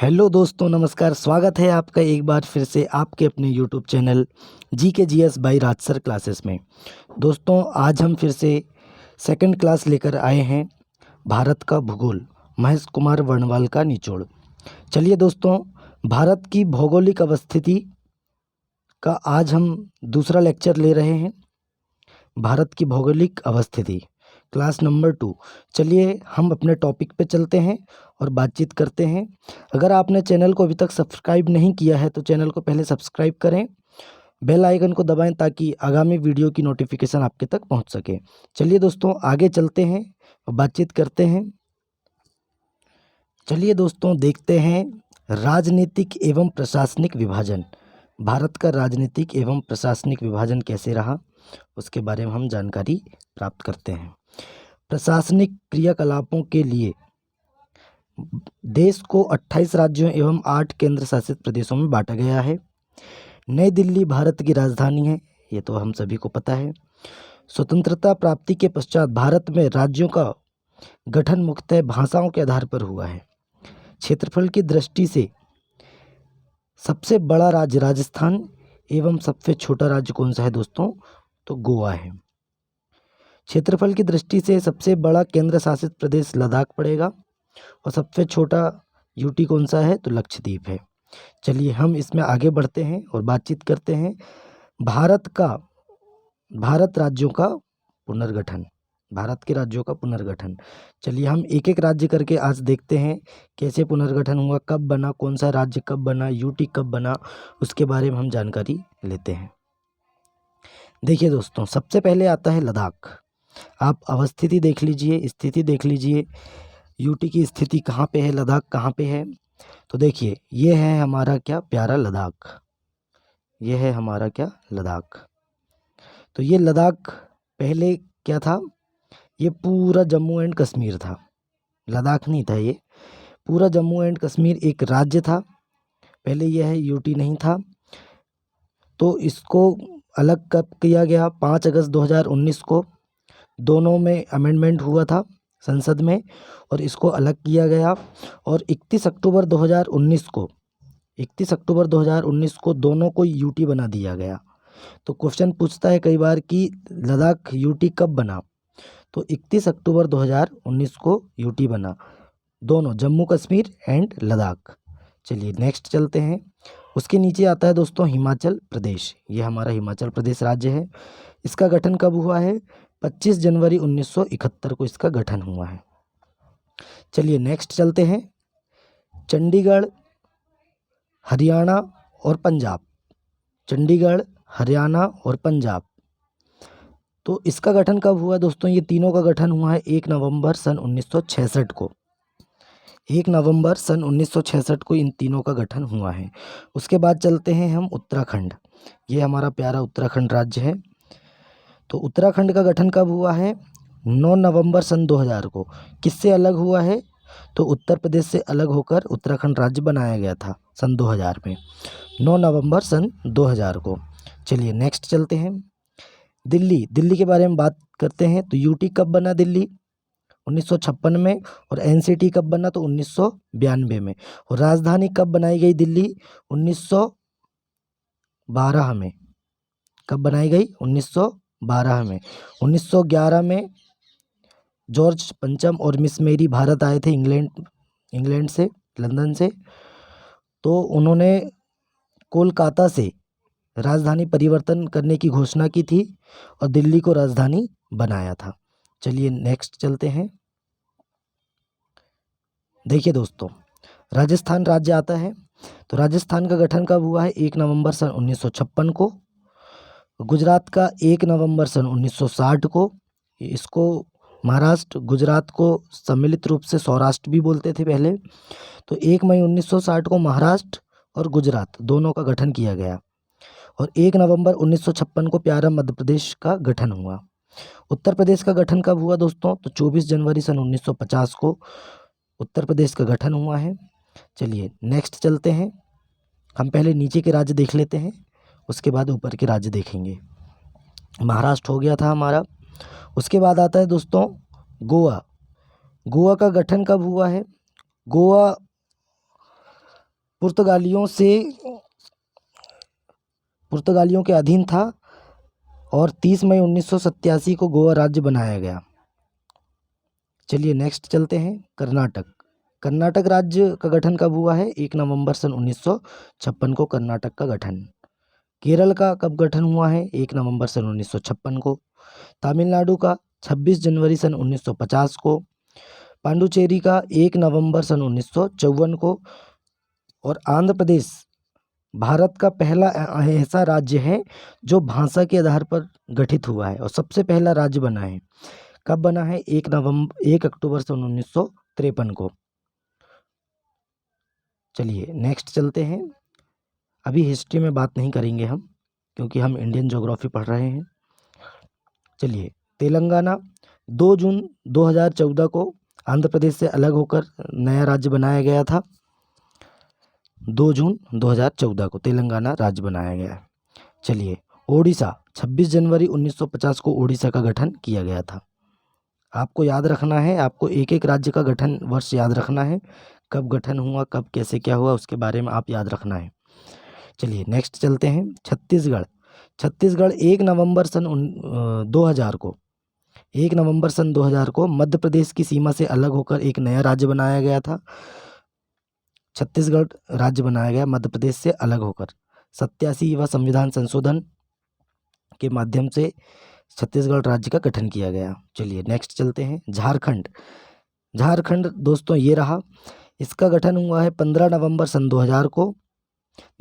Hello दोस्तों, नमस्कार। स्वागत है आपका एक बार फिर से आपके अपने YouTube channel GK GS by Raj sir classes में। दोस्तों, आज हम फिर से सेकंड क्लास लेकर आए हैं, भारत का भूगोल, महेश कुमार वर्णवाल का निचोड़। चलिए दोस्तों, भारत की भौगोलिक अवस्थिति का आज हम दूसरा लेक्चर ले रहे हैं। भारत की भौगोलिक अवस्थिति, क्लास नंबर 2। चलिए हम अपने टॉपिक पे चलते हैं और बातचीत करते हैं। अगर आपने चैनल को अभी तक सब्सक्राइब नहीं किया है तो चैनल को पहले सब्सक्राइब करें, बेल आइकन को दबाएं ताकि आगामी वीडियो की नोटिफिकेशन आपके तक पहुंच सके। चलिए दोस्तों, आगे चलते हैं और बातचीत करते हैं। चलिए दोस्तों, देखते हैं राजनीतिक एवं प्रशासनिक विभाजन। भारत का राजनीतिक एवं प्रशासनिक विभाजन कैसे रहा, उसके बारे में हम जानकारी प्राप्त करते हैं। प्रशासनिक क्रियाकलापों के लिए देश को 28 राज्यों एवं 8 केंद्र शासित प्रदेशों में बांटा गया है। नई दिल्ली भारत की राजधानी है, ये तो हम सभी को पता है। स्वतंत्रता प्राप्ति के पश्चात भारत में राज्यों का गठन मुख्यतः भाषाओं के आधार पर हुआ है। क्षेत्रफल की दृष्टि से सबसे बड़ा राज्य राजस्थान एवं सबसे छोटा राज्य कौन सा है दोस्तों, तो गोवा है। क्षेत्रफल की दृष्टि से सबसे बड़ा केंद्र शासित प्रदेश लद्दाख पड़ेगा और सबसे छोटा यूटी कौन सा है, तो लक्षद्वीप है। चलिए हम इसमें आगे बढ़ते हैं और बातचीत करते हैं भारत राज्यों का पुनर्गठन, भारत के राज्यों का पुनर्गठन। चलिए हम एक एक राज्य करके आज देखते हैं कैसे पुनर्गठन हुआ, कब बना, कौन सा राज्य कब बना, यूटी कब बना, उसके बारे में हम जानकारी लेते हैं। देखिए दोस्तों, सबसे पहले आता है लद्दाख। आप अवस्थिति देख लीजिए, स्थिति देख लीजिए, यूटी की स्थिति कहाँ पे है, लद्दाख कहाँ पे है। तो देखिए, ये है हमारा क्या प्यारा लद्दाख, ये है हमारा क्या लद्दाख। तो ये लद्दाख पहले क्या था, ये पूरा जम्मू एंड कश्मीर था, लद्दाख नहीं था। ये पूरा जम्मू एंड कश्मीर एक राज्य था, पहले यह है यूटी नहीं था। तो इसको अलग कब किया गया, 5 अगस्त 2019 को दोनों में अमेंडमेंट हुआ था संसद में और इसको अलग किया गया। और 31 अक्टूबर 2019 को दोनों को यूटी बना दिया गया। तो क्वेश्चन पूछता है कई बार कि लद्दाख यूटी कब बना, तो 31 अक्टूबर 2019 को यूटी बना, दोनों जम्मू कश्मीर एंड लद्दाख। चलिए नेक्स्ट चलते हैं। उसके नीचे आता है दोस्तों हिमाचल प्रदेश। ये हमारा हिमाचल प्रदेश राज्य है। इसका गठन कब हुआ है, 25 जनवरी 1971 को इसका गठन हुआ है। चलिए नेक्स्ट चलते हैं, चंडीगढ़, हरियाणा और पंजाब। चंडीगढ़, हरियाणा और पंजाब, तो इसका गठन कब हुआ दोस्तों, ये तीनों का गठन हुआ है 1 नवंबर सन 1966 को। 1 नवंबर सन 1966 को इन तीनों का गठन हुआ है। उसके बाद चलते हैं हम उत्तराखंड। ये हमारा प्यारा उत्तराखंड राज्य है। तो उत्तराखंड का गठन कब हुआ है, 9 नवंबर सन 2000 को। किससे अलग हुआ है, तो उत्तर प्रदेश से अलग होकर उत्तराखंड राज्य बनाया गया था सन 2000 में, 9 नवंबर सन 2000 को। चलिए नेक्स्ट चलते हैं, दिल्ली के बारे में बात करते हैं। तो यूटी कब बना दिल्ली, 1956 में। और एनसीटी कब बना, तो 1992 में। और राजधानी कब बनाई गई दिल्ली, 1912 में। कब बनाई गई, 1912 में। 1911 में जॉर्ज पंचम और मिस मेरी भारत आए थे इंग्लैंड से, लंदन से। तो उन्होंने कोलकाता से राजधानी परिवर्तन करने की घोषणा की थी और दिल्ली को राजधानी बनाया था। चलिए नेक्स्ट चलते हैं। देखिए दोस्तों, राजस्थान राज्य आता है। तो राजस्थान का गठन कब हुआ है, 1 नवंबर सन 1956 को। गुजरात का 1 नवंबर सन 1960 को। इसको महाराष्ट्र, गुजरात को सम्मिलित रूप से सौराष्ट्र भी बोलते थे पहले। तो 1 मई 1960 को महाराष्ट्र और गुजरात दोनों का गठन किया गया। और 1 नवंबर 1956 को प्यारा मध्य प्रदेश का गठन हुआ। उत्तर प्रदेश का गठन कब हुआ दोस्तों, तो 24 जनवरी सन 1950 को उत्तर प्रदेश का गठन हुआ है। चलिए नेक्स्ट चलते हैं, हम पहले नीचे के राज्य देख लेते हैं, उसके बाद ऊपर के राज्य देखेंगे। महाराष्ट्र हो गया था हमारा। उसके बाद आता है दोस्तों गोवा। गोवा का गठन कब हुआ है, गोवा पुर्तगालियों के अधीन था और 30 मई 1987 को गोवा राज्य बनाया गया। चलिए नेक्स्ट चलते हैं। कर्नाटक राज्य का गठन कब हुआ है? 1 नवंबर सन 1956 को कर्नाटक का गठन। केरल का कब गठन हुआ है? 1 नवंबर सन 1956 को। तमिलनाडु का 26 जनवरी सन 1950 को। पांडुचेरी का 1 नवंबर सन 1954 को। और आंध्र प्रदेश भारत का पहला ऐसा राज्य है जो भाषा के आधार पर गठित हुआ है और सबसे पहला राज्य बना है। कब बना है? 1 अक्टूबर सन 1953 को। चलिए नेक्स्ट चलते हैं। अभी हिस्ट्री में बात नहीं करेंगे हम, क्योंकि हम इंडियन ज्योग्राफी पढ़ रहे हैं। चलिए, तेलंगाना 2 जून 2014 को आंध्र प्रदेश से अलग होकर नया राज्य बनाया गया था। 2 जून 2014 को तेलंगाना राज्य बनाया गया है। चलिए, ओडिशा 26 जनवरी 1950 को ओडिशा का गठन किया गया था। आपको याद रखना है, आपको एक एक राज्य का गठन वर्ष याद रखना है, कब गठन हुआ, कब कैसे क्या हुआ, उसके बारे में आप याद रखना है। चलिए नेक्स्ट चलते हैं। छत्तीसगढ़ 1 नवंबर सन 2000 को 1 नवंबर सन 2000 को मध्य प्रदेश की सीमा से अलग होकर एक नया राज्य बनाया गया था। छत्तीसगढ़ राज्य बनाया गया मध्य प्रदेश से अलग होकर। 87वां संविधान संशोधन के माध्यम से छत्तीसगढ़ राज्य का गठन किया गया। चलिए नेक्स्ट चलते हैं। झारखंड दोस्तों ये रहा, इसका गठन हुआ है 15 नवंबर सन 2000 को।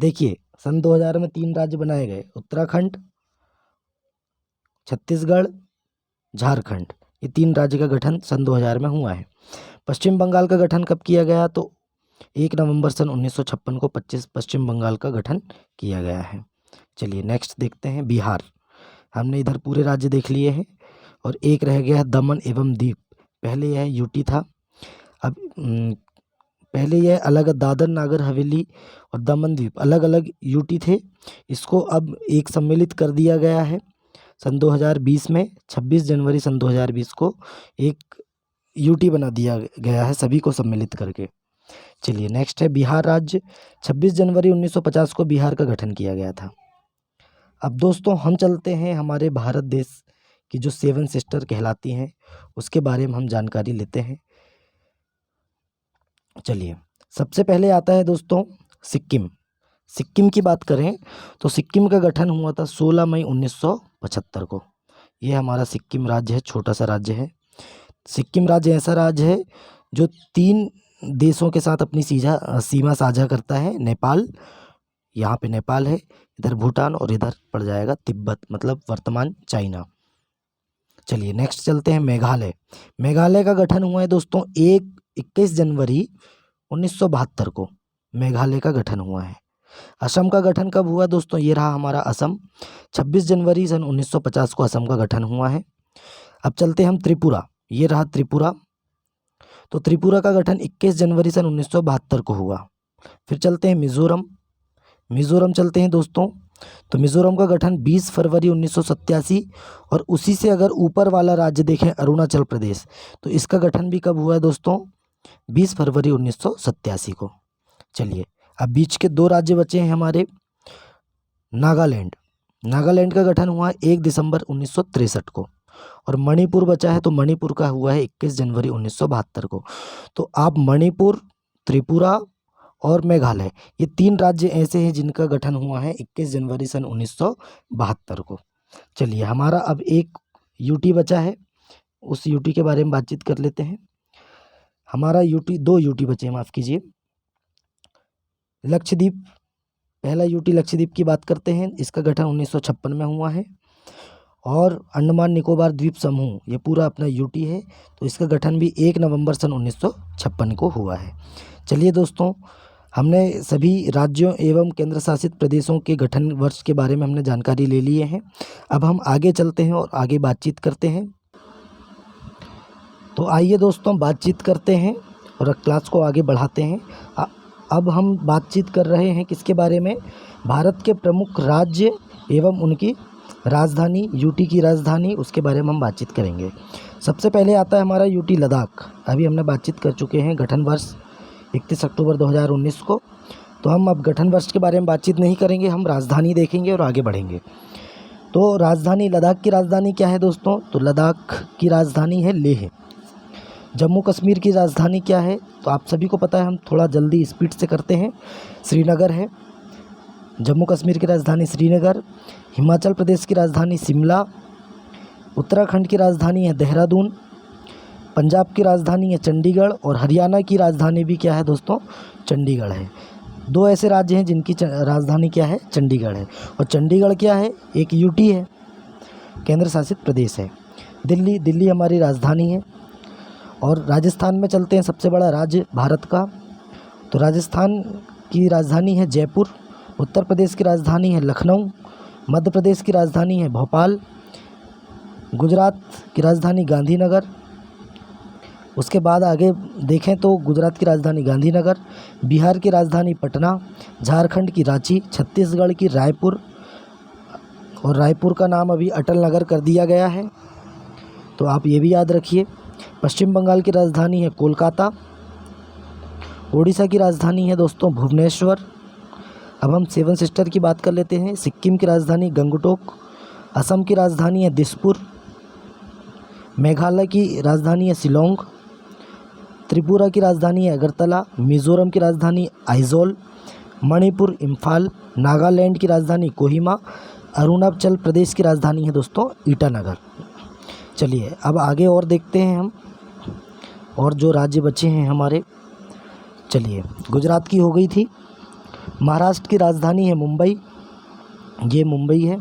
देखिए, सन 2000 में 3 राज्य बनाए गए, उत्तराखंड, छत्तीसगढ़, झारखंड। ये 3 राज्य का गठन सन 2000 में हुआ है। पश्चिम बंगाल का गठन कब किया गया? तो 1 नवंबर सन 1956 को पश्चिम बंगाल का गठन किया गया है। चलिए नेक्स्ट देखते हैं। बिहार, हमने इधर पूरे राज्य देख लिए हैं और एक रह गया है दमन एवं दीप। पहले यह यूटी था, अब पहले यह अलग दादर नागर हवेली और दमन द्वीप अलग अलग यूटी थे। इसको अब एक सम्मिलित कर दिया गया है सन 2020 में। 26 जनवरी सन 2020 को एक यूटी बना दिया गया है सभी को सम्मिलित करके। चलिए नेक्स्ट है बिहार राज्य। 26 जनवरी 1950 को बिहार का गठन किया गया था। अब दोस्तों हम चलते हैं हमारे भारत देश की जो 7 सिस्टर कहलाती हैं उसके बारे में हम जानकारी लेते हैं। चलिए, सबसे पहले आता है दोस्तों सिक्किम की बात करें तो सिक्किम का गठन हुआ था 16 मई 1975 को। ये हमारा सिक्किम राज्य है, छोटा सा राज्य है। सिक्किम राज्य ऐसा राज्य है जो 3 देशों के साथ अपनी सीमा साझा करता है। नेपाल, यहाँ पे नेपाल है, इधर भूटान और इधर पड़ जाएगा तिब्बत, मतलब वर्तमान चाइना। चलिए नेक्स्ट चलते हैं। मेघालय का गठन हुआ है दोस्तों 21 जनवरी 1972 को मेघालय का गठन हुआ है। असम का गठन कब हुआ दोस्तों? ये रहा हमारा असम, 26 जनवरी सन 1950 को असम का गठन हुआ है। अब चलते हैं हम त्रिपुरा, ये रहा त्रिपुरा। तो त्रिपुरा का गठन 21 जनवरी सन 1972 को हुआ। फिर चलते हैं मिज़ोरम चलते हैं दोस्तों। तो मिज़ोरम का गठन 20 फरवरी 1987 और उसी से अगर ऊपर वाला राज्य देखें अरुणाचल प्रदेश, तो इसका गठन भी कब हुआ है दोस्तों? 20 फरवरी 1987 को। चलिए, अब बीच के 2 राज्य बचे हैं हमारे। नागालैंड का गठन हुआ है 1 दिसंबर 1963 को। और मणिपुर बचा है, तो मणिपुर का हुआ है 21 जनवरी 1972 को। तो आप मणिपुर, त्रिपुरा और मेघालय, ये 3 राज्य ऐसे हैं जिनका गठन हुआ है 21 जनवरी सन 1972 को। चलिए, हमारा अब एक यूटी बचा है, उस यूटी के बारे में बातचीत कर लेते हैं। हमारा 2 यूटी बचे हैं, माफ़ कीजिए। लक्षद्वीप, पहला यूटी लक्षद्वीप की बात करते हैं, इसका गठन 1956 में हुआ है। और अंडमान निकोबार द्वीप समूह, ये पूरा अपना यूटी है, तो इसका गठन भी 1 नवंबर सन 1956 को हुआ है। चलिए दोस्तों, हमने सभी राज्यों एवं केंद्र शासित प्रदेशों के गठन वर्ष के बारे में हमने जानकारी ले लिए हैं। अब हम आगे चलते हैं और आगे बातचीत करते हैं। तो आइए दोस्तों बातचीत करते हैं और क्लास को आगे बढ़ाते हैं। अब हम बातचीत कर रहे हैं किसके बारे में? भारत के प्रमुख राज्य एवं उनकी राजधानी, यूटी की राजधानी, उसके बारे में हम बातचीत करेंगे। सबसे पहले आता है हमारा यूटी लद्दाख। अभी हमने बातचीत कर चुके हैं गठन वर्ष 31 अक्टूबर 2019 को। तो हम अब गठन वर्ष के बारे में बातचीत नहीं करेंगे, हम राजधानी देखेंगे और आगे बढ़ेंगे। तो राजधानी, लद्दाख की राजधानी क्या है दोस्तों? तो लद्दाख की राजधानी है लेह। जम्मू कश्मीर की राजधानी क्या है? तो आप सभी को पता है, हम थोड़ा जल्दी स्पीड से करते हैं। श्रीनगर है। जम्मू कश्मीर की राजधानी श्रीनगर। हिमाचल प्रदेश की राजधानी शिमला। उत्तराखंड की राजधानी है देहरादून। पंजाब की राजधानी है चंडीगढ़। और हरियाणा की राजधानी भी क्या है दोस्तों? चंडीगढ़ है। दो ऐसे राज्य हैं जिनकी राजधानी क्या है? चंडीगढ़ है। और चंडीगढ़ क्या है? एक यूटी है, केंद्र शासित प्रदेश है। दिल्ली हमारी राजधानी है। और राजस्थान में चलते हैं, सबसे बड़ा राज्य भारत का। तो राजस्थान की राजधानी है जयपुर। उत्तर प्रदेश की राजधानी है लखनऊ। मध्य प्रदेश की राजधानी है भोपाल। गुजरात की राजधानी गांधीनगर। उसके बाद आगे देखें तो गुजरात की राजधानी गांधीनगर, बिहार की राजधानी पटना, झारखंड की रांची, छत्तीसगढ़ की रायपुर, और रायपुर का नाम अभी अटल नगर कर दिया गया है, तो आप ये भी याद रखिए। पश्चिम बंगाल की राजधानी है कोलकाता। उड़ीसा की राजधानी है दोस्तों भुवनेश्वर। अब हम सेवन सिस्टर की बात कर लेते हैं। सिक्किम की राजधानी गंगटोक। असम की राजधानी है दिसपुर। मेघालय की राजधानी है शिलोंग। त्रिपुरा की राजधानी है अगरतला। मिजोरम की राजधानी आइजोल। मणिपुर इम्फाल। नागालैंड की राजधानी कोहिमा। अरुणाचल प्रदेश की राजधानी है दोस्तों ईटानगर। चलिए अब आगे और देखते हैं हम, और जो राज्य बचे हैं हमारे। चलिए, गुजरात की हो गई थी। महाराष्ट्र की राजधानी है मुंबई, ये मुंबई है।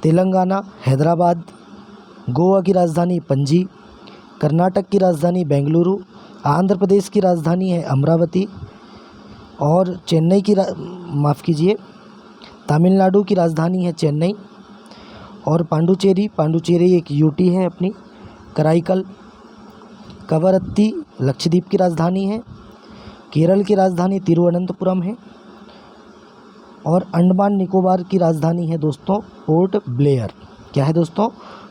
तेलंगाना हैदराबाद। गोवा की राजधानी पणजी। कर्नाटक की राजधानी बेंगलुरु। आंध्र प्रदेश की राजधानी है अमरावती। और चेन्नई की तमिलनाडु की राजधानी है चेन्नई। और पांडुचेरी एक यूटी है अपनी। कराईकल। कवरत्ती लक्षद्वीप की राजधानी है। केरल की राजधानी तिरुवनंतपुरम है। और अंडमान निकोबार की राजधानी है दोस्तों पोर्ट ब्लेयर। क्या है दोस्तों?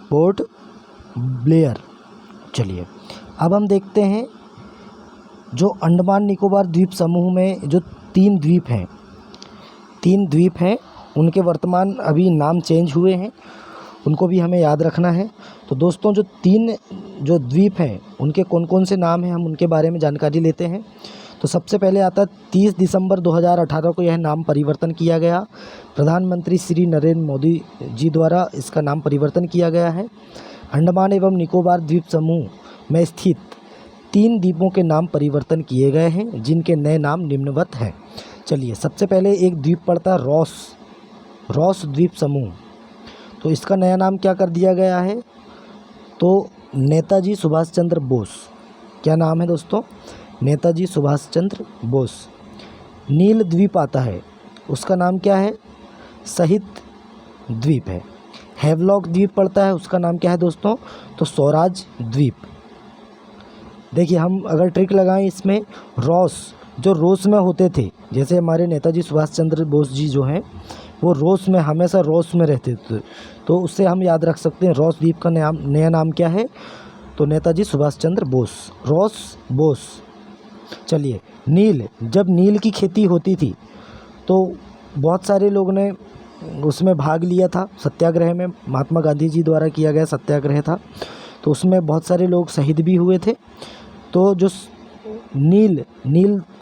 Port Blair. चलिए अब हम देखते हैं, जो अंडमान निकोबार द्वीप समूह में जो तीन द्वीप हैं उनके वर्तमान अभी नाम चेंज हुए हैं, उनको भी हमें याद रखना है। तो दोस्तों जो तीन द्वीप हैं उनके कौन कौन से नाम हैं, हम उनके बारे में जानकारी लेते हैं। तो सबसे पहले आता है 30 दिसंबर 2018 को यह नाम परिवर्तन किया गया। प्रधानमंत्री श्री नरेंद्र मोदी जी द्वारा इसका नाम परिवर्तन किया गया है। अंडमान एवं निकोबार द्वीप समूह में स्थित 3 द्वीपों के नाम परिवर्तन किए गए हैं, जिनके नए नाम निम्नवत हैं। चलिए, सबसे पहले एक द्वीप पड़ता है रॉस द्वीप समूह। तो इसका नया नाम क्या कर दिया गया है? तो नेताजी सुभाष चंद्र बोस। क्या नाम है दोस्तों? नेताजी सुभाष चंद्र बोस। नील द्वीप आता है, उसका नाम क्या है? शहीद द्वीप है। हैवलॉक द्वीप पड़ता है, उसका नाम क्या है दोस्तों? तो स्वराज द्वीप। देखिए, हम अगर ट्रिक लगाएं इसमें, जो रोस में होते थे, जैसे हमारे नेताजी सुभाष चंद्र बोस जी जो हैं वो हमेशा रोस में रहते थे, तो उससे हम याद रख सकते हैं रॉस द्वीप का नया नाम क्या है? तो नेताजी सुभाष चंद्र बोस, बोस। चलिए, जब नील की खेती होती थी तो बहुत सारे लोगों ने उसमें भाग लिया था, सत्याग्रह में। महात्मा गांधी जी द्वारा किया गया सत्याग्रह था, तो उसमें बहुत सारे लोग शहीद भी हुए थे। तो जो नील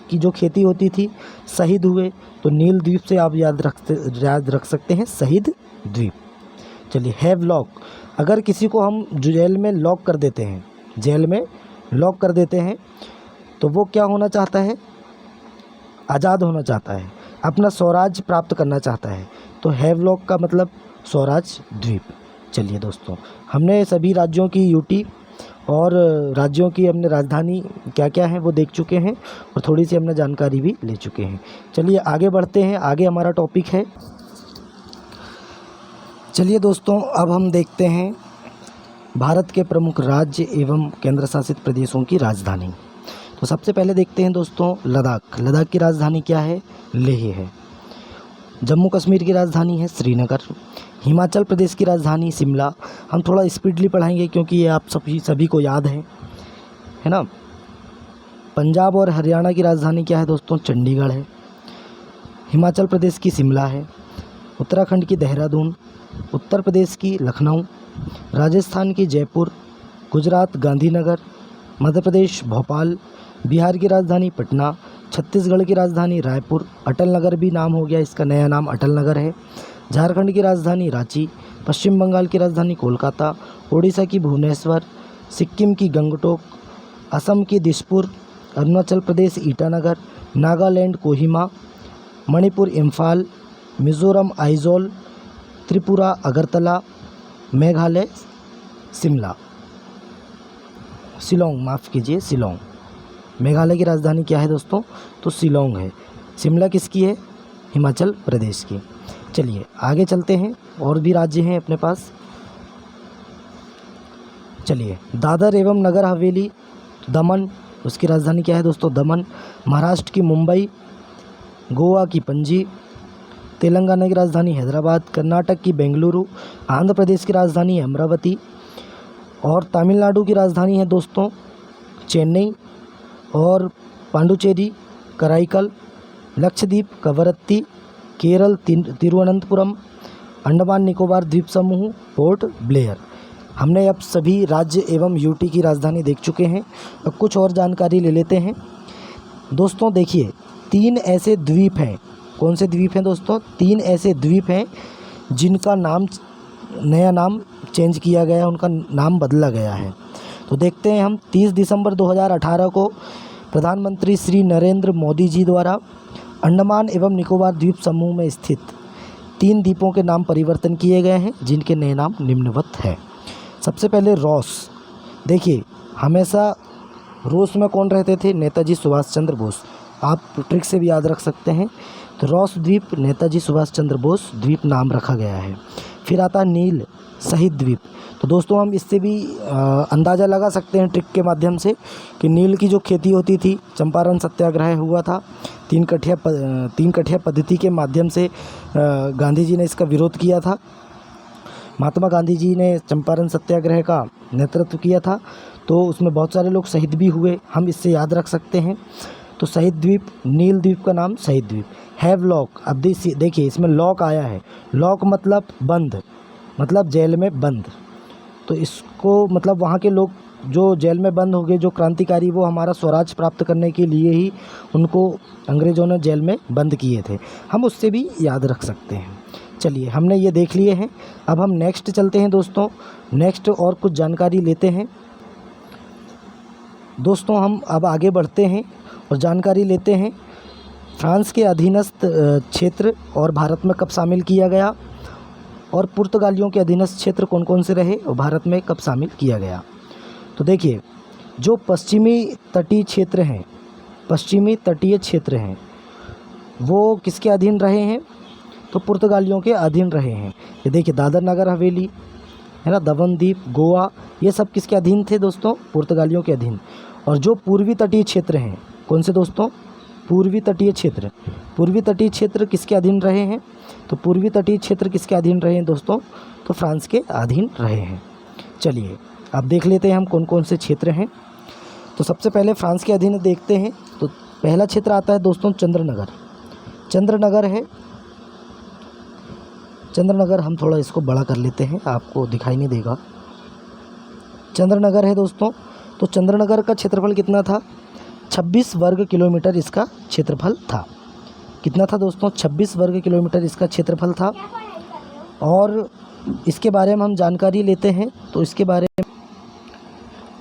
की जो खेती होती थी, शहीद हुए, तो नील द्वीप से आप याद रख सकते हैं शहीद द्वीप। चलिए, हैवलॉक, अगर किसी को हम जेल में लॉक कर देते हैं तो वो क्या होना चाहता है? आज़ाद होना चाहता है, अपना स्वराज प्राप्त करना चाहता है। तो हैवलॉक का मतलब स्वराज द्वीप। चलिए दोस्तों, हमने सभी राज्यों की यूटी और राज्यों की हमने राजधानी क्या क्या है वो देख चुके हैं, और थोड़ी सी हमने जानकारी भी ले चुके हैं। चलिए आगे बढ़ते हैं, आगे हमारा टॉपिक है। चलिए दोस्तों, अब हम देखते हैं भारत के प्रमुख राज्य एवं केंद्र शासित प्रदेशों की राजधानी। तो सबसे पहले देखते हैं दोस्तों लद्दाख की राजधानी क्या है? लेह है। जम्मू कश्मीर की राजधानी है श्रीनगर। हिमाचल प्रदेश की राजधानी शिमला। हम थोड़ा स्पीडली पढ़ाएंगे क्योंकि ये आप सभी को याद है ना। पंजाब और हरियाणा की राजधानी क्या है दोस्तों? चंडीगढ़ है। हिमाचल प्रदेश की शिमला है, उत्तराखंड की देहरादून, उत्तर प्रदेश की लखनऊ, राजस्थान की जयपुर, गुजरात गांधीनगर, मध्य प्रदेश भोपाल, बिहार की राजधानी पटना, छत्तीसगढ़ की राजधानी रायपुर, अटल नगर भी नाम हो गया, इसका नया नाम अटल नगर है, झारखंड की राजधानी रांची, पश्चिम बंगाल की राजधानी कोलकाता, ओडिशा की भुवनेश्वर, सिक्किम की गंगटोक, असम की दिसपुर, अरुणाचल प्रदेश ईटानगर, नागालैंड कोहिमा, मणिपुर इम्फाल, मिजोरम आइजोल, त्रिपुरा अगरतला, मेघालय शिमला, शिलोंग, माफ़ कीजिए शिलोंग। मेघालय की राजधानी क्या है दोस्तों? तो शिलोंग है। शिमला किसकी है? हिमाचल प्रदेश की। चलिए आगे चलते हैं, और भी राज्य हैं अपने पास। चलिए, दादर एवं नगर हवेली, दमन, उसकी राजधानी क्या है दोस्तों? दमन। महाराष्ट्र की मुंबई, गोवा की पणजी, तेलंगाना की राजधानी हैदराबाद, कर्नाटक की बेंगलुरु, आंध्र प्रदेश की राजधानी अमरावती, और तमिलनाडु की राजधानी है दोस्तों चेन्नई, और पांडुचेरी कराईकल, लक्षद्वीप कवरत्ती, केरल तिरुवनंतपुरम, अंडमान निकोबार द्वीप समूह पोर्ट ब्लेयर। हमने अब सभी राज्य एवं यूटी की राजधानी देख चुके हैं। अब कुछ और जानकारी ले लेते हैं दोस्तों। देखिए, 3 ऐसे द्वीप हैं। कौन से द्वीप हैं दोस्तों? 3 ऐसे द्वीप हैं जिनका नाम, नया नाम चेंज किया गया है, उनका नाम बदला गया है। तो देखते हैं हम। 30 दिसंबर 2018 को प्रधानमंत्री श्री नरेंद्र मोदी जी द्वारा अंडमान एवं निकोबार द्वीप समूह में स्थित 3 द्वीपों के नाम परिवर्तन किए गए हैं, जिनके नए नाम निम्नवत हैं। सबसे पहले रॉस। देखिए, हमेशा रूस में कौन रहते थे? नेताजी सुभाष चंद्र बोस। आप ट्रिक से भी याद रख सकते हैं। तो रॉस द्वीप नेताजी सुभाष चंद्र बोस द्वीप नाम रखा गया है। फिर आता है नील शहीद द्वीप। तो दोस्तों हम इससे भी अंदाज़ा लगा सकते हैं ट्रिक के माध्यम से कि नील की जो खेती होती थी, चंपारण सत्याग्रह हुआ था, तीन कठिया पद्धति के माध्यम से गांधी जी ने इसका विरोध किया था। महात्मा गांधी जी ने चंपारण सत्याग्रह का नेतृत्व किया था, तो उसमें बहुत सारे लोग शहीद भी हुए, हम इससे याद रख सकते हैं। तो शहीद द्वीप, नील द्वीप का नाम शहीद द्वीप। हैवलॉक, अब देखिए इसमें लॉक आया है। लॉक मतलब बंद, मतलब जेल में बंद। तो इसको मतलब वहाँ के लोग जो जेल में बंद हो गए, जो क्रांतिकारी, वो हमारा स्वराज प्राप्त करने के लिए ही उनको अंग्रेज़ों ने जेल में बंद किए थे, हम उससे भी याद रख सकते हैं। चलिए, हमने ये देख लिए हैं। अब हम नेक्स्ट चलते हैं दोस्तों। नेक्स्ट और कुछ जानकारी लेते हैं दोस्तों। हम अब आगे बढ़ते हैं और जानकारी लेते हैं फ्रांस के अधीनस्थ क्षेत्र और भारत में कब शामिल किया गया, और पुर्तगालियों के अधीनस्थ क्षेत्र कौन कौन से रहे और भारत में कब शामिल किया गया। तो देखिए, जो पश्चिमी तटीय क्षेत्र हैं वो किसके अधीन रहे हैं? तो पुर्तगालियों के अधीन रहे हैं। ये देखिए, दादर नगर हवेली है ना, दमन द्वीप, गोवा, ये सब किसके अधीन थे दोस्तों? पुर्तगालियों के अधीन। और जो पूर्वी तटीय क्षेत्र हैं, कौन से दोस्तों? पूर्वी तटीय क्षेत्र किसके अधीन रहे हैं? तो पूर्वी तटीय क्षेत्र किसके अधीन रहे हैं दोस्तों? तो फ्रांस के अधीन रहे हैं। चलिए अब देख लेते हैं हम कौन कौन से क्षेत्र हैं। तो सबसे पहले फ्रांस के अधीन देखते हैं। तो पहला क्षेत्र आता है दोस्तों चंद्रनगर है। चंद्रनगर, हम थोड़ा इसको बड़ा कर लेते हैं, आपको दिखाई नहीं देगा। चंद्रनगर है दोस्तों। तो चंद्रनगर का क्षेत्रफल कितना था? 26 वर्ग किलोमीटर इसका क्षेत्रफल था। कितना था दोस्तों? 26 वर्ग किलोमीटर इसका क्षेत्रफल था। और इसके बारे में हम जानकारी लेते हैं। तो इसके बारे में,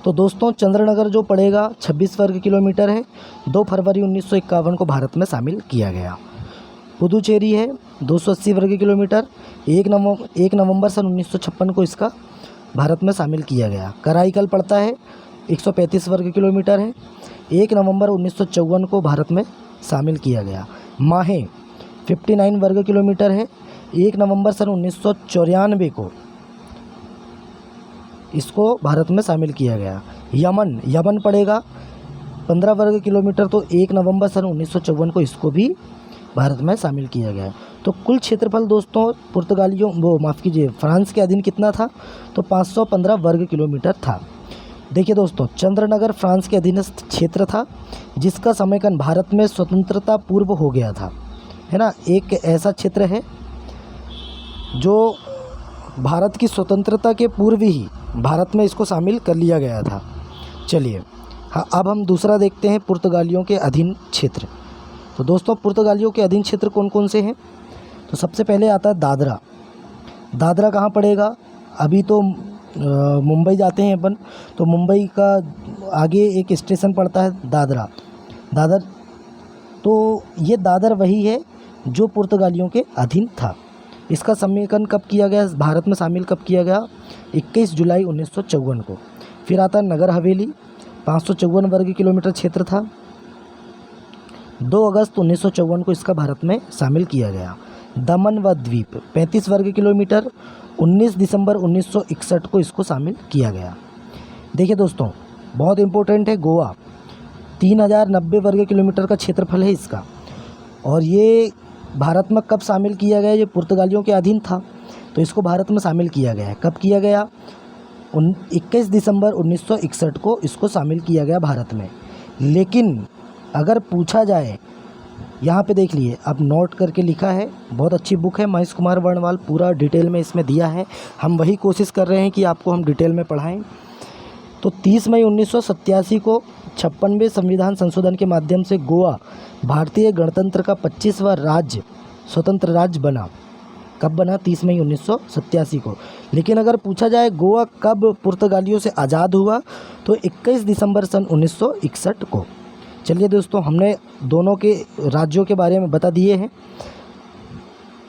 तो दोस्तों चंद्रनगर जो पड़ेगा 26 वर्ग किलोमीटर है। 2 फरवरी 1951 को भारत में शामिल किया गया। पुदुचेरी है 280 वर्ग किलोमीटर। 1 नवंबर सन 1956 को इसका भारत में शामिल किया गया। कराईकल पड़ता है 135 वर्ग किलोमीटर है। 1 नवंबर 1954 को भारत में शामिल किया गया। माहे 59 वर्ग किलोमीटर है। 1 नवंबर सन 1994 को इसको भारत में शामिल किया गया। यमन पड़ेगा 15 वर्ग किलोमीटर। तो 1 नवंबर सन 1954 को इसको भी भारत में शामिल किया गया। तो कुल क्षेत्रफल दोस्तों फ्रांस के अधीन कितना था? तो 515 वर्ग किलोमीटर था। देखिए दोस्तों, चंद्रनगर फ्रांस के अधीनस्थ क्षेत्र था, जिसका समेकन भारत में स्वतंत्रता पूर्व हो गया था। है ना, एक ऐसा क्षेत्र है जो भारत की स्वतंत्रता के पूर्व ही भारत में इसको शामिल कर लिया गया था। चलिए हाँ, अब हम दूसरा देखते हैं पुर्तगालियों के अधीन क्षेत्र। तो दोस्तों पुर्तगालियों के अधीन क्षेत्र कौन कौन से हैं? तो सबसे पहले आता है दादरा। दादरा कहाँ पड़ेगा? अभी तो मुंबई जाते हैं अपन, तो मुंबई का आगे एक स्टेशन पड़ता है दादरा। दादर, तो ये दादर वही है जो पुर्तगालियों के अधीन था। इसका सम्मेलन कब किया गया, भारत में शामिल कब किया गया? 21 जुलाई 1954 को। फिर आता है नगर हवेली, 554 वर्ग किलोमीटर क्षेत्र था। 2 अगस्त 1954 को इसका भारत में शामिल किया गया। दमन व द्वीप 35 वर्ग किलोमीटर, 19 दिसंबर 1961 को इसको शामिल किया गया। देखिए दोस्तों, बहुत इम्पोर्टेंट है गोवा, 3090 वर्ग किलोमीटर का क्षेत्रफल है इसका, और ये भारत में कब शामिल किया गया? ये पुर्तगालियों के अधीन था, तो इसको भारत में शामिल किया गया है। कब किया गया? 21 दिसंबर 1961 को इसको शामिल किया गया भारत में। लेकिन अगर पूछा जाए, यहाँ पे देख लिए, अब नोट करके लिखा है, बहुत अच्छी बुक है महेश कुमार वर्णवाल, पूरा डिटेल में इसमें दिया है। हम वही कोशिश कर रहे हैं कि आपको हम डिटेल में पढ़ाएं। तो 30 मई 1987 को 56वें संविधान संशोधन के माध्यम से गोवा भारतीय गणतंत्र का 25वां राज्य, स्वतंत्र राज्य बना। कब बना? 30 मई 1987 को। लेकिन अगर पूछा जाए गोवा कब पुर्तगालियों से आज़ाद हुआ, तो 21 दिसंबर सन 1961 को। चलिए दोस्तों, हमने दोनों के राज्यों के बारे में बता दिए हैं।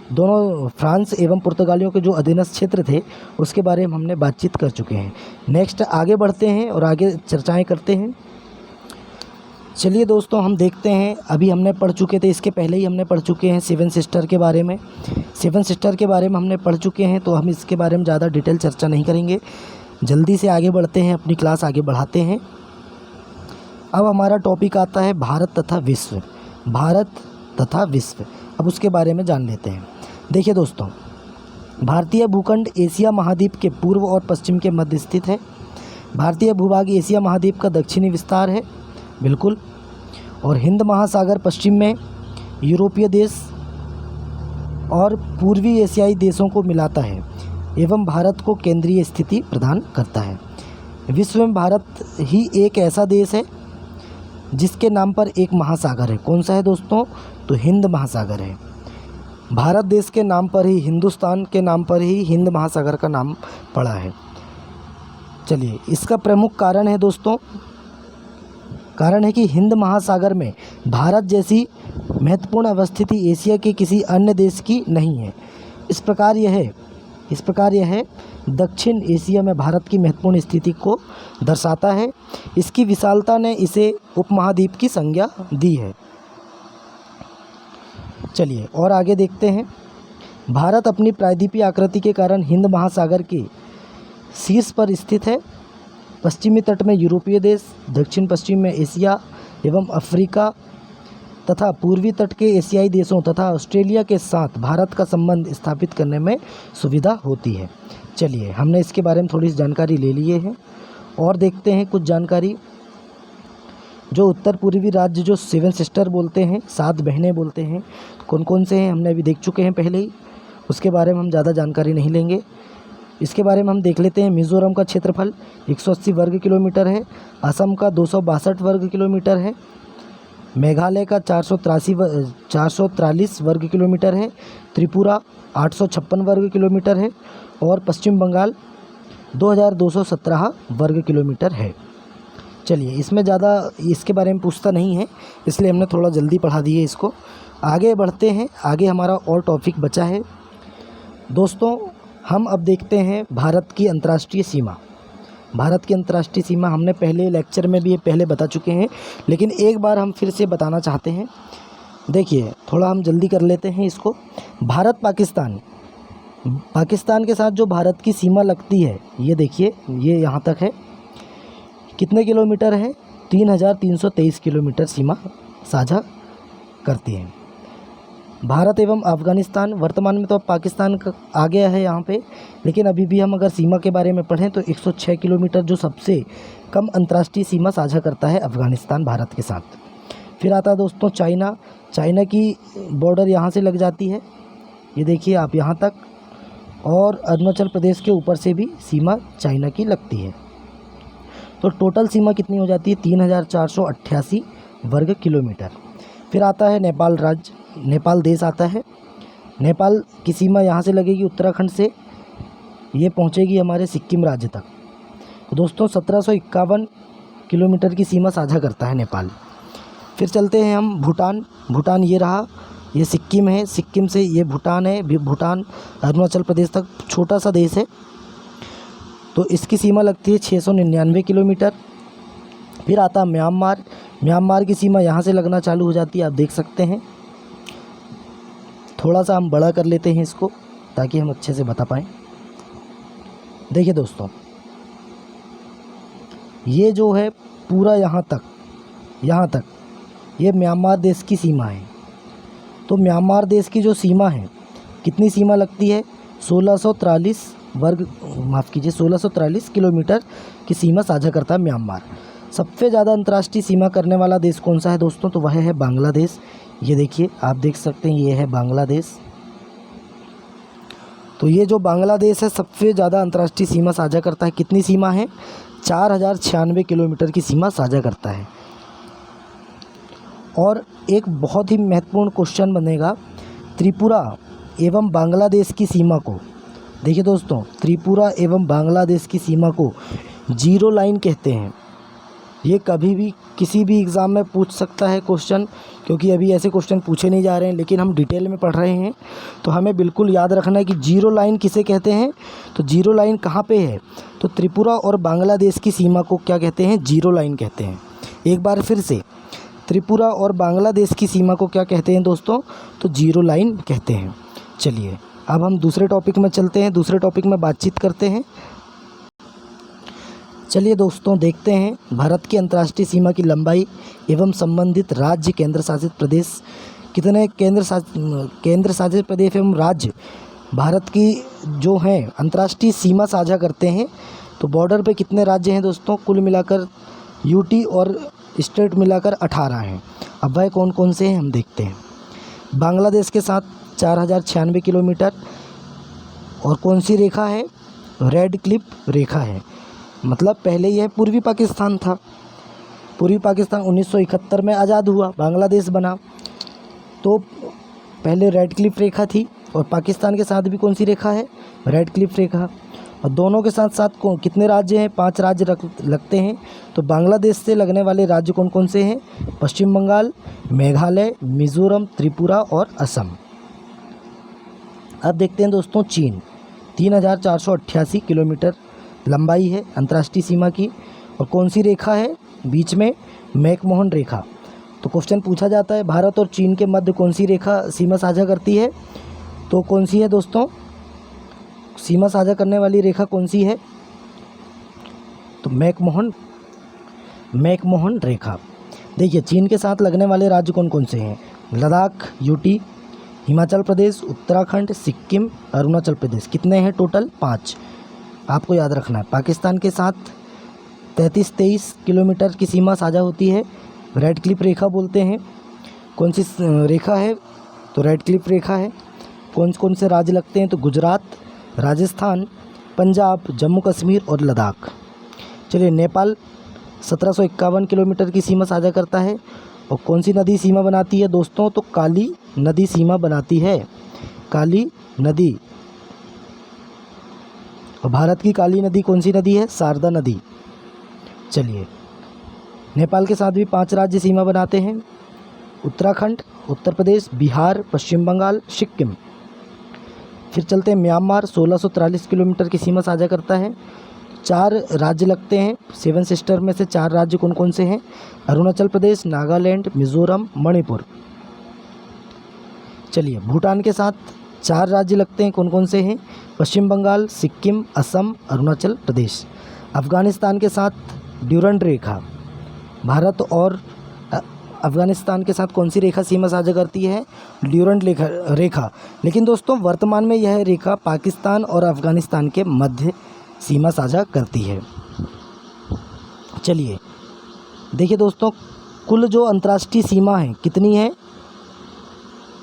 दोनों फ्रांस एवं पुर्तगालियों के जो अधीनस्थ क्षेत्र थे उसके बारे में हमने बातचीत कर चुके हैं। नेक्स्ट आगे बढ़ते हैं और आगे चर्चाएं करते हैं। चलिए दोस्तों, हम देखते हैं, अभी हमने पढ़ चुके थे, इसके पहले ही हमने पढ़ चुके हैं 7 सिस्टर के बारे में। 7 सिस्टर के बारे में हमने पढ़ चुके हैं, तो हम इसके बारे में ज़्यादा डिटेल चर्चा नहीं करेंगे। जल्दी से आगे बढ़ते हैं, अपनी क्लास आगे बढ़ाते हैं। अब हमारा टॉपिक आता है भारत तथा विश्व। भारत तथा विश्व, अब उसके बारे में जान लेते हैं। देखिए दोस्तों, भारतीय भूखंड एशिया महाद्वीप के पूर्व और पश्चिम के मध्य स्थित है। भारतीय भूभाग एशिया महाद्वीप का दक्षिणी विस्तार है, बिल्कुल, और हिंद महासागर पश्चिम में, यूरोपीय देश और पूर्वी एशियाई देशों को मिलाता है एवं भारत को केंद्रीय स्थिति प्रदान करता है। विश्व में भारत ही एक ऐसा देश है जिसके नाम पर एक महासागर है। कौन सा है दोस्तों? तो हिंद महासागर है। भारत देश के नाम पर ही, हिंदुस्तान के नाम पर ही हिंद महासागर का नाम पड़ा है। चलिए, इसका प्रमुख कारण है दोस्तों, कारण है कि हिंद महासागर में भारत जैसी महत्वपूर्ण अवस्थिति एशिया के किसी अन्य देश की नहीं है। इस प्रकार यह दक्षिण एशिया में भारत की महत्वपूर्ण स्थिति को दर्शाता है। इसकी विशालता ने इसे उपमहाद्वीप की संज्ञा दी है। चलिए और आगे देखते हैं। भारत अपनी प्रायद्वीपीय आकृति के कारण हिंद महासागर के शीर्ष पर स्थित है। पश्चिमी तट में यूरोपीय देश, दक्षिण पश्चिम में एशिया एवं अफ्रीका तथा पूर्वी तट के एशियाई देशों तथा ऑस्ट्रेलिया के साथ भारत का संबंध स्थापित करने में सुविधा होती है। चलिए, हमने इसके बारे में थोड़ी सी जानकारी ले लिए है और देखते हैं कुछ जानकारी। जो उत्तर पूर्वी राज्य जो 7 सिस्टर बोलते हैं, 7 बहनें बोलते हैं, कौन कौन से हैं हमने अभी देख चुके हैं पहले ही, उसके बारे में हम ज़्यादा जानकारी नहीं लेंगे। इसके बारे में हम देख लेते हैं। मिज़ोरम का क्षेत्रफल 180 वर्ग किलोमीटर है। असम का 262 वर्ग किलोमीटर है। मेघालय का 443 वर्ग किलोमीटर है। त्रिपुरा 856 वर्ग किलोमीटर है और पश्चिम बंगाल 2217 वर्ग किलोमीटर है। चलिए, इसमें ज़्यादा इसके बारे में पूछता नहीं है, इसलिए हमने थोड़ा जल्दी पढ़ा दिए इसको। आगे बढ़ते हैं, आगे हमारा और टॉपिक बचा है दोस्तों। हम अब देखते हैं भारत की अंतर्राष्ट्रीय सीमा। भारत की अंतर्राष्ट्रीय सीमा हमने पहले लेक्चर में भी पहले बता चुके हैं, लेकिन एक बार हम फिर से बताना चाहते हैं। देखिए, थोड़ा हम जल्दी कर लेते हैं इसको। भारत पाकिस्तान के साथ जो भारत की सीमा लगती है, ये देखिए, ये यहाँ तक है। कितने किलोमीटर है? 3323 किलोमीटर सीमा साझा करती है। भारत एवं अफ़गानिस्तान, वर्तमान में तो अब पाकिस्तान का आ गया है यहाँ पे, लेकिन अभी भी हम अगर सीमा के बारे में पढ़ें तो 106 किलोमीटर जो सबसे कम अंतर्राष्ट्रीय सीमा साझा करता है अफ़गानिस्तान भारत के साथ। फिर आता है दोस्तों चाइना, चाइना की बॉर्डर यहाँ से लग जाती है, ये देखिए आप यहाँ तक, और अरुणाचल प्रदेश के ऊपर से भी सीमा चाइना की लगती है। तो टोटल सीमा कितनी हो जाती है? 3488 वर्ग किलोमीटर। फिर आता है नेपाल राज्य, नेपाल देश आता है। नेपाल की सीमा यहाँ से लगेगी उत्तराखंड से, ये पहुँचेगी हमारे सिक्किम राज्य तक। तो दोस्तों 1751 किलोमीटर की सीमा साझा करता है नेपाल। फिर चलते हैं हम भूटान। भूटान ये रहा, ये सिक्किम है, सिक्किम से ये भूटान है, भूटान अरुणाचल प्रदेश तक छोटा सा देश है। तो इसकी सीमा लगती है 699 किलोमीटर। फिर आता है म्यांमार। म्यांमार की सीमा यहाँ से लगना चालू हो जाती है, आप देख सकते हैं। थोड़ा सा हम बड़ा कर लेते हैं इसको ताकि हम अच्छे से बता पाएँ। देखिए दोस्तों, ये जो है पूरा यहाँ तक ये म्यांमार देश की सीमा है। तो म्यांमार देश की जो सीमा है, कितनी सीमा लगती है? 1643 किलोमीटर की सीमा साझा करता है म्यांमार। सबसे ज़्यादा अंतर्राष्ट्रीय सीमा करने वाला देश कौन सा है दोस्तों? तो वह है बांग्लादेश। ये देखिए, आप देख सकते हैं, ये है बांग्लादेश। तो ये जो बांग्लादेश है सबसे ज़्यादा अंतर्राष्ट्रीय सीमा साझा करता है। कितनी सीमा है? 4096 किलोमीटर की सीमा साझा करता है। और एक बहुत ही महत्वपूर्ण क्वेश्चन बनेगा, त्रिपुरा एवं बांग्लादेश की सीमा को, देखिए दोस्तों, त्रिपुरा एवं बांग्लादेश की सीमा को जीरो लाइन कहते हैं। ये कभी भी किसी भी एग्ज़ाम में पूछ सकता है क्वेश्चन, क्योंकि अभी ऐसे क्वेश्चन पूछे नहीं जा रहे हैं, लेकिन हम डिटेल में पढ़ रहे हैं। तो हमें बिल्कुल याद रखना है कि जीरो लाइन किसे कहते हैं। तो जीरो लाइन कहाँ पे है? तो त्रिपुरा और बांग्लादेश की सीमा को क्या कहते हैं? जीरो लाइन कहते हैं। एक बार फिर से, त्रिपुरा और बांग्लादेश की सीमा को क्या कहते हैं दोस्तों? तो जीरो लाइन कहते हैं। चलिए अब हम दूसरे टॉपिक में चलते हैं, दूसरे टॉपिक में बातचीत करते हैं। चलिए दोस्तों, देखते हैं भारत की अंतर्राष्ट्रीय सीमा की लंबाई एवं संबंधित राज्य केंद्र शासित प्रदेश कितने केंद्र शासित प्रदेश एवं राज्य भारत की जो हैं अंतर्राष्ट्रीय सीमा साझा करते हैं। तो बॉर्डर पे कितने राज्य हैं दोस्तों? कुल मिलाकर यूटी और स्टेट मिलाकर 18 हैं। अब वह कौन कौन से हैं हम देखते हैं। बांग्लादेश के साथ 4096 किलोमीटर, और कौन सी रेखा है? रेड क्लिफ रेखा है। मतलब पहले यह पूर्वी पाकिस्तान था। पूर्वी पाकिस्तान 1971 में आज़ाद हुआ, बांग्लादेश बना। तो पहले रेड क्लिफ रेखा थी, और पाकिस्तान के साथ भी कौन सी रेखा है? रेड क्लिफ रेखा। और दोनों के साथ साथ कितने राज्य हैं? 5 राज्य लगते हैं। तो बांग्लादेश से लगने वाले राज्य कौन कौन से हैं? पश्चिम बंगाल, मेघालय, मिज़ोरम, त्रिपुरा और असम। अब देखते हैं दोस्तों चीन। 3488 किलोमीटर लंबाई है अंतर्राष्ट्रीय सीमा की, और कौन सी रेखा है बीच में? मैकमोहन रेखा। तो क्वेश्चन पूछा जाता है, भारत और चीन के मध्य कौन सी रेखा सीमा साझा करती है? तो कौन सी है दोस्तों? सीमा साझा करने वाली रेखा कौन सी है? तो मैकमोहन रेखा। देखिए, चीन के साथ लगने वाले राज्य कौन कौन से हैं? लद्दाख, यूटी, हिमाचल प्रदेश, उत्तराखंड, सिक्किम, अरुणाचल प्रदेश। कितने हैं टोटल? 5 आपको याद रखना है। पाकिस्तान के साथ 3323 किलोमीटर की सीमा साझा होती है, रेड क्लिफ रेखा बोलते हैं। कौन सी रेखा है? तो रेड क्लिफ रेखा है। कौन कौन से राज्य लगते हैं? तो गुजरात, राजस्थान, पंजाब, जम्मू कश्मीर और लद्दाख। चलिए, नेपाल 1751 किलोमीटर की सीमा साझा करता है, और कौन सी नदी सीमा बनाती है दोस्तों? तो काली नदी सीमा बनाती है, काली नदी। और भारत की काली नदी कौन सी नदी है? शारदा नदी। चलिए, नेपाल के साथ भी 5 राज्य सीमा बनाते हैं, उत्तराखंड, उत्तर प्रदेश, बिहार, पश्चिम बंगाल, सिक्किम। फिर चलते हैं म्यांमार, 1643 किलोमीटर की सीमा साझा करता है। 4 राज्य लगते हैं, 7 सिस्टर में से 4 राज्य कौन कौन से हैं? अरुणाचल प्रदेश, नागालैंड, मिज़ोरम, मणिपुर। चलिए, भूटान के साथ 4 राज्य लगते हैं, कौन कौन से हैं? पश्चिम बंगाल, सिक्किम, असम, अरुणाचल प्रदेश। अफ़गानिस्तान के साथ ड्यूरंड रेखा, भारत और अफ़गानिस्तान के साथ कौन सी रेखा सीमा साझा करती है? ड्यूरंड रेखा। लेकिन दोस्तों वर्तमान में यह रेखा पाकिस्तान और अफ़गानिस्तान के मध्य सीमा साझा करती है। चलिए देखिए दोस्तों, कुल जो अंतर्राष्ट्रीय सीमा है कितनी है?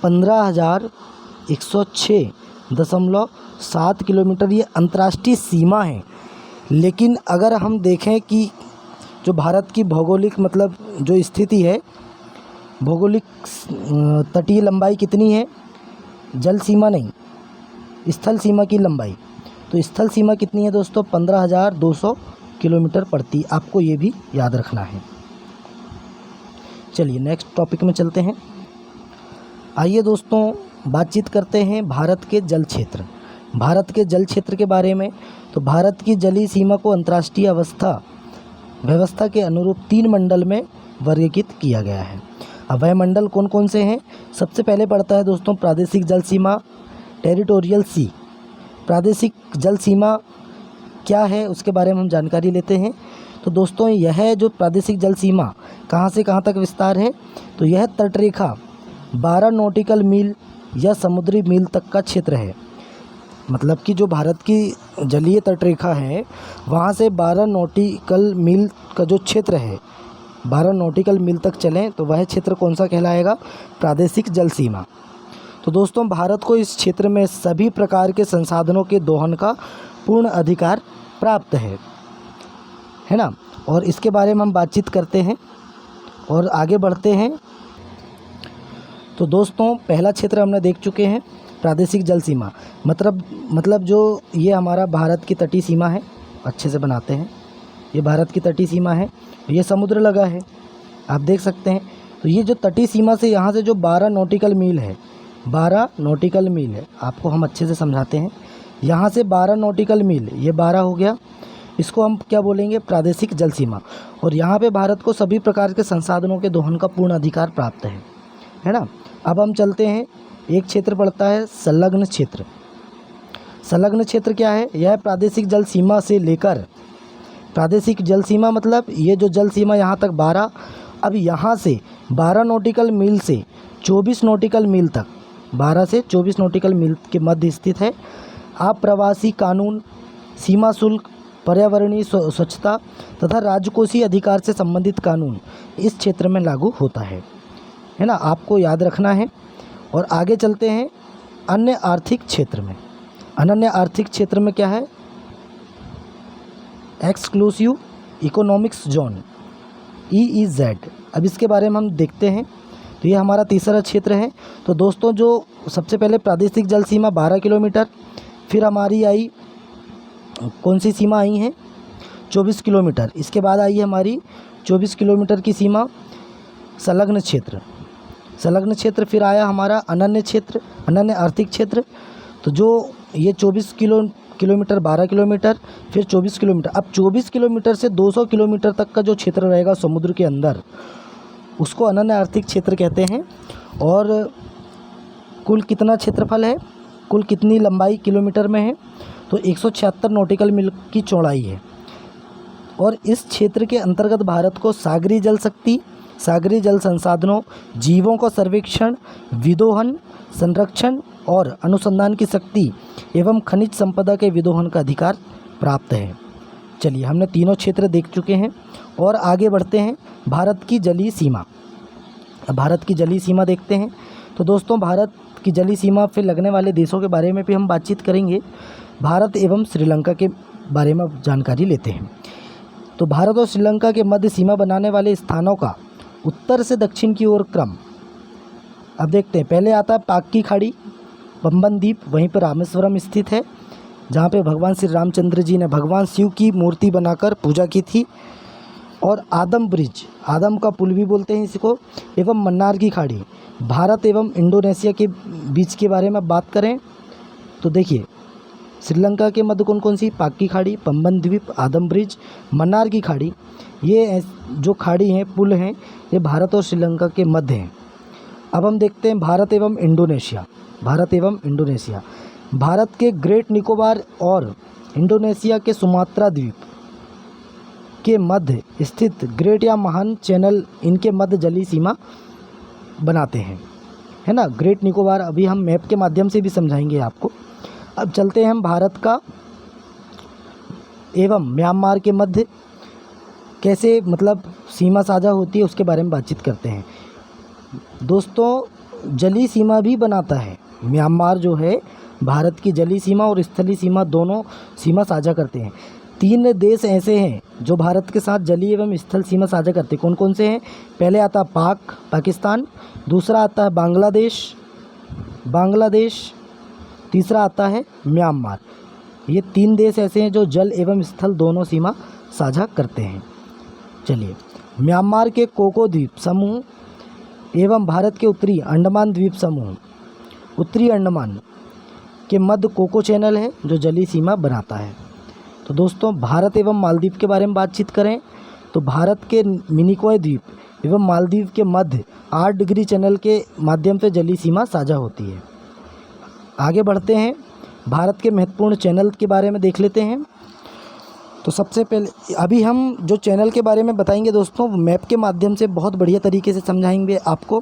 15,106.7 किलोमीटर ये अंतर्राष्ट्रीय सीमा है। लेकिन अगर हम देखें कि जो भारत की भौगोलिक मतलब जो स्थिति है, भौगोलिक तटीय लंबाई कितनी है, जल सीमा नहीं, स्थल सीमा की लंबाई, तो स्थल सीमा कितनी है दोस्तों, 15,200 किलोमीटर पड़ती। आपको ये भी याद रखना है। चलिए नेक्स्ट टॉपिक में चलते हैं। आइए दोस्तों बातचीत करते हैं भारत के जल क्षेत्र। भारत के जल क्षेत्र के बारे में। तो भारत की जलीय सीमा को अंतर्राष्ट्रीय व्यवस्था के अनुरूप 3 मंडल में वर्गीकृत किया गया है। अब वह मंडल कौन कौन से हैं? सबसे पहले पड़ता है दोस्तों प्रादेशिक जल सीमा, टेरिटोरियल सी। प्रादेशिक जल सीमा क्या है उसके बारे में हम जानकारी लेते हैं। तो दोस्तों यह जो प्रादेशिक जल सीमा कहाँ से कहाँ तक विस्तार है, तो यह तटरेखा 12 नॉटिकल मील या समुद्री मील तक का क्षेत्र है। मतलब कि जो भारत की जलीय तटरेखा है वहाँ से 12 नॉटिकल मील का जो क्षेत्र है, 12 नॉटिकल मील तक चलें तो वह क्षेत्र कौन सा कहलाएगा, प्रादेशिक जल सीमा। तो दोस्तों भारत को इस क्षेत्र में सभी प्रकार के संसाधनों के दोहन का पूर्ण अधिकार प्राप्त है ना। और इसके बारे में हम बातचीत करते हैं और आगे बढ़ते हैं। तो दोस्तों पहला क्षेत्र हमने देख चुके हैं, प्रादेशिक जल सीमा। मतलब जो ये हमारा भारत की तटीय सीमा है, अच्छे से बनाते हैं, ये भारत की तटीय सीमा है, ये समुद्र लगा है, आप देख सकते हैं। तो ये जो तटीय सीमा से यहाँ से जो 12 नॉटिकल मील है, 12 नॉटिकल मील है, आपको हम अच्छे से समझाते हैं। यहाँ से 12 नॉटिकल मील, ये 12 हो गया, इसको हम क्या बोलेंगे, प्रादेशिक जल सीमा। और यहाँ पे भारत को सभी प्रकार के संसाधनों के दोहन का पूर्ण अधिकार प्राप्त है ना। अब हम चलते हैं, एक क्षेत्र पड़ता है संलग्न क्षेत्र। संलग्न क्षेत्र क्या है, यह प्रादेशिक जल सीमा से लेकर, प्रादेशिक जल सीमा मतलब ये जो जल सीमा यहाँ तक 12, अब यहाँ से 12 नॉटिकल मील से 24 नॉटिकल मील तक, 12 से 24 नॉटिकल मील के मध्य स्थित है। आप्रवासी कानून, सीमा शुल्क, पर्यावरणीय स्वच्छता तथा राजकोषीय अधिकार से संबंधित कानून इस क्षेत्र में लागू होता है ना, आपको याद रखना है। और आगे चलते हैं अन्य आर्थिक क्षेत्र में। अनन्य आर्थिक क्षेत्र में क्या है, एक्सक्लूसिव इकोनॉमिक्स जोन, EEZ। अब इसके बारे में हम देखते हैं। तो ये हमारा तीसरा क्षेत्र है। तो दोस्तों जो सबसे पहले प्रादेशिक जल सीमा 12 किलोमीटर, फिर हमारी आई कौन सी सीमा आई है, 24 किलोमीटर। इसके बाद आई है हमारी 24 किलोमीटर की सीमा संलग्न क्षेत्र। संलग्न क्षेत्र फिर आया हमारा अनन्य क्षेत्र, अनन्य आर्थिक क्षेत्र। तो जो ये 24 किलोमीटर, 12 किलोमीटर, फिर 24 किलोमीटर। अब 24 किलोमीटर से 200 किलोमीटर तक का जो क्षेत्र रहेगा समुद्र के अंदर, उसको अनन्य आर्थिक क्षेत्र कहते हैं। और कुल कितना क्षेत्रफल है, कुल कितनी लंबाई किलोमीटर में है, तो 176 नॉटिकल मील की चौड़ाई है। और इस क्षेत्र के अंतर्गत भारत को सागरीय जल शक्ति, सागरीय जल संसाधनों, जीवों का सर्वेक्षण, विदोहन, संरक्षण और अनुसंधान की शक्ति एवं खनिज संपदा के विदोहन का अधिकार प्राप्त है। चलिए हमने तीनों क्षेत्र देख चुके हैं और आगे बढ़ते हैं। भारत की जलीय सीमा, अब भारत की जलीय सीमा देखते हैं। तो दोस्तों भारत की जलीय सीमा पे लगने वाले देशों के बारे में भी हम बातचीत करेंगे। भारत एवं श्रीलंका के बारे में जानकारी लेते हैं। तो भारत और श्रीलंका के मध्य सीमा बनाने वाले स्थानों का उत्तर से दक्षिण की ओर क्रम अब देखते हैं। पहले आता है पाक की खाड़ी, पंबन द्वीप, वहीं पर रामेश्वरम स्थित है, जहाँ पे भगवान श्री रामचंद्र जी ने भगवान शिव की मूर्ति बनाकर पूजा की थी। और आदम ब्रिज, आदम का पुल भी बोलते हैं इसको, एवं मन्नार की खाड़ी। भारत एवं इंडोनेशिया के बीच के बारे में बात करें तो देखिए श्रीलंका के मध्य कौन कौन सी, पाक की खाड़ी, पंबन द्वीप, आदम ब्रिज, मन्नार की खाड़ी, ये जो खाड़ी हैं, पुल हैं, ये भारत और श्रीलंका के मध्य हैं। अब हम देखते हैं भारत एवं इंडोनेशिया। भारत एवं इंडोनेशिया, भारत के ग्रेट निकोबार और इंडोनेशिया के सुमात्रा द्वीप के मध्य स्थित ग्रेट या महान चैनल इनके मध्य जलीय सीमा बनाते हैं, है ना। ग्रेट निकोबार अभी हम मैप के माध्यम से भी समझाएंगे आपको। अब चलते हैं हम भारत का एवं म्यांमार के मध्य कैसे मतलब सीमा साझा होती है उसके बारे में बातचीत करते हैं। दोस्तों जलीय सीमा भी बनाता है। म्यांमार जो है भारत की जलीय सीमा और स्थलीय सीमा दोनों सीमा साझा करते हैं। 3 देश ऐसे हैं जो भारत के साथ जलीय एवं स्थल सीमा साझा करते हैं। कौन कौन से हैं? पहले आता है पाकिस्तान, दूसरा आता है बांग्लादेश, तीसरा आता है म्यांमार। ये 3 देश ऐसे हैं जो जल एवं स्थल दोनों सीमा साझा करते हैं। चलिए, म्यांमार के कोको द्वीप समूह एवं भारत के उत्तरी अंडमान द्वीप समूह, उत्तरी अंडमान के मध्य कोको चैनल है जो जलीय सीमा बनाता है। तो दोस्तों, भारत एवं मालदीव के बारे में बातचीत करें तो भारत के मिनिकॉय द्वीप एवं मालदीव के मध्य 8 डिग्री चैनल के माध्यम से जलीय सीमा साझा होती है। आगे बढ़ते हैं, भारत के महत्वपूर्ण चैनल के बारे में देख लेते हैं। तो सबसे पहले अभी हम जो चैनल के बारे में बताएंगे दोस्तों, मैप के माध्यम से बहुत बढ़िया तरीके से समझाएंगे आपको।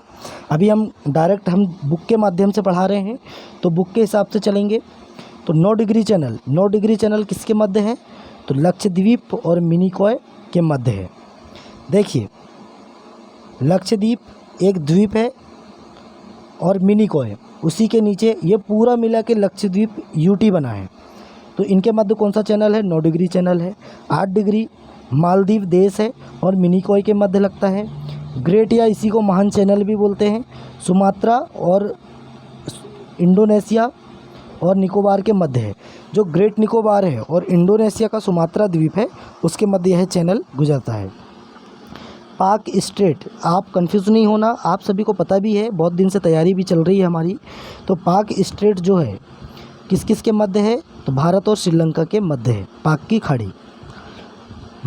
अभी हम बुक के माध्यम से पढ़ा रहे हैं, तो बुक के हिसाब से चलेंगे। तो 9 डिग्री चैनल किसके मध्य है? तो लक्षद्वीप और मिनिकॉय के मध्य है। देखिए, लक्षद्वीप एक द्वीप है और मिनिकॉय उसी के नीचे, ये पूरा मिला के लक्षद्वीप यूटी बना है। तो इनके मध्य कौन सा चैनल है? 9 डिग्री चैनल है। 8 डिग्री मालदीव देश है और मिनिकॉय के मध्य लगता है। ग्रेट या इसी को महान चैनल भी बोलते हैं, सुमात्रा और इंडोनेशिया और निकोबार के मध्य है। जो ग्रेट निकोबार है और इंडोनेशिया का सुमात्रा द्वीप है, उसके मध्य यह चैनल गुजरता है। पाक स्ट्रेट, आप कंफ्यूज नहीं होना, आप सभी को पता भी है, बहुत दिन से तैयारी भी चल रही है हमारी। तो पाक स्ट्रेट जो है किस किस के मध्य है? तो भारत और श्रीलंका के मध्य है। पाक की खाड़ी,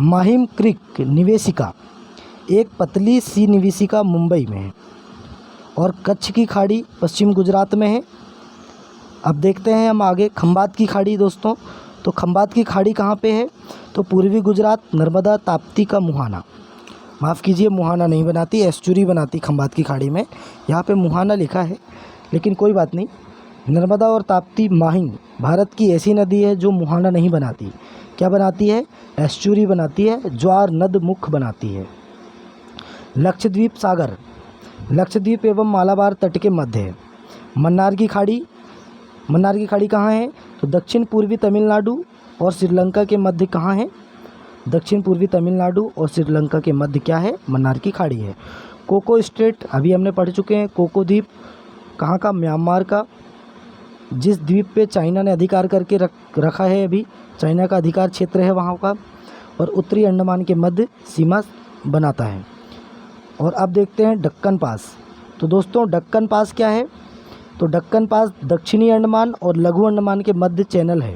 माहिम क्रीक निवेशिका, एक पतली सी निवेशिका मुंबई में है। और कच्छ की खाड़ी पश्चिम गुजरात में है। अब देखते हैं हम आगे खंबात की खाड़ी दोस्तों। तो खंबात की खाड़ी कहाँ पे है? तो पूर्वी गुजरात, नर्मदा ताप्ती का मुहाना, माफ़ कीजिए मुहाना नहीं बनाती, एस्चुरी बनाती खंबात की खाड़ी में। यहाँ पे मुहाना लिखा है लेकिन कोई बात नहीं। नर्मदा और ताप्ती माहिम भारत की ऐसी नदी है जो मुहाना नहीं बनाती। क्या बनाती है? एस्चुरी बनाती है, ज्वार नद मुख बनाती है। लक्षद्वीप सागर, लक्षद्वीप एवं मालाबार तट के मध्य है। मन्नार की खाड़ी कहाँ है? तो दक्षिण पूर्वी तमिलनाडु और श्रीलंका के मध्य कहाँ है? दक्षिण पूर्वी तमिलनाडु और श्रीलंका के मध्य क्या है? मन्नार की खाड़ी है। कोको स्ट्रेट अभी हमने पढ़ चुके हैं। कोको द्वीप कहाँ का? म्यांमार का, जिस द्वीप पे चाइना ने अधिकार करके रखा है, अभी चाइना का अधिकार क्षेत्र है वहाँ का, और उत्तरी अंडमान के मध्य सीमा बनाता है। और अब देखते हैं दक्कन पास। तो दोस्तों, दक्कन पास क्या है? तो दक्कन पास दक्षिणी अंडमान और लघु अंडमान के मध्य चैनल है,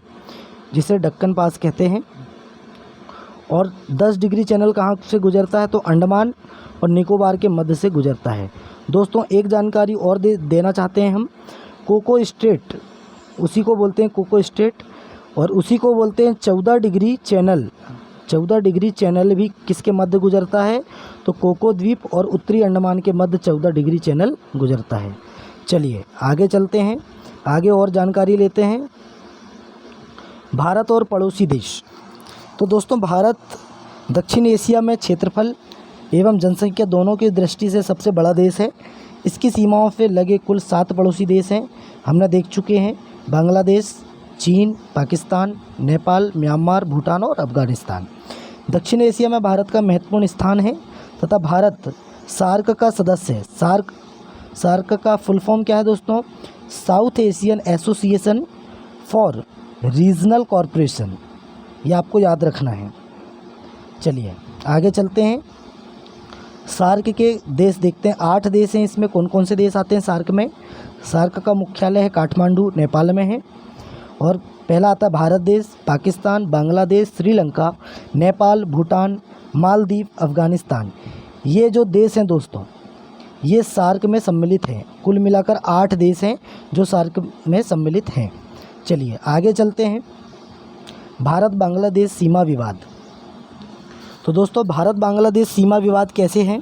जिसे दक्कन पास कहते हैं। और 10 डिग्री चैनल कहाँ से गुजरता है? तो अंडमान और निकोबार के मध्य से गुजरता है। दोस्तों, एक जानकारी और देना चाहते हैं हम। कोको स्ट्रेट, उसी को बोलते हैं कोको स्ट्रेट, और उसी को बोलते हैं 14 डिग्री चैनल। 14 डिग्री चैनल भी किसके मध्य गुजरता है? तो कोको द्वीप और उत्तरी अंडमान के मध्य 14 डिग्री चैनल गुजरता है। चलिए आगे चलते हैं, आगे और जानकारी लेते हैं। भारत और पड़ोसी देश। तो दोस्तों, भारत दक्षिण एशिया में क्षेत्रफल एवं जनसंख्या दोनों की दृष्टि से सबसे बड़ा देश है। इसकी सीमाओं से लगे कुल 7 पड़ोसी देश हैं, हमने देख चुके हैं। बांग्लादेश, चीन, पाकिस्तान, नेपाल, म्यांमार, भूटान और अफगानिस्तान। दक्षिण एशिया में भारत का महत्वपूर्ण स्थान है तथा भारत सार्क का सदस्य है। सार्क का फुल फॉर्म क्या है दोस्तों? South Asian association for regional corporation, ये आपको याद रखना है। चलिए आगे चलते हैं। सार्क के देश देखते हैं। 8 देश हैं, इसमें कौन कौन से देश आते हैं सार्क में? सार्क का मुख्यालय है काठमांडू, नेपाल में है। और पहला आता है भारत देश, पाकिस्तान, बांग्लादेश, श्रीलंका, नेपाल, भूटान, मालदीव, अफगानिस्तान। ये जो देश हैं दोस्तों, ये सार्क में सम्मिलित हैं। कुल मिलाकर 8 देश हैं जो सार्क में सम्मिलित हैं। चलिए आगे चलते हैं। भारत बांग्लादेश सीमा विवाद। तो दोस्तों, भारत बांग्लादेश सीमा विवाद कैसे हैं?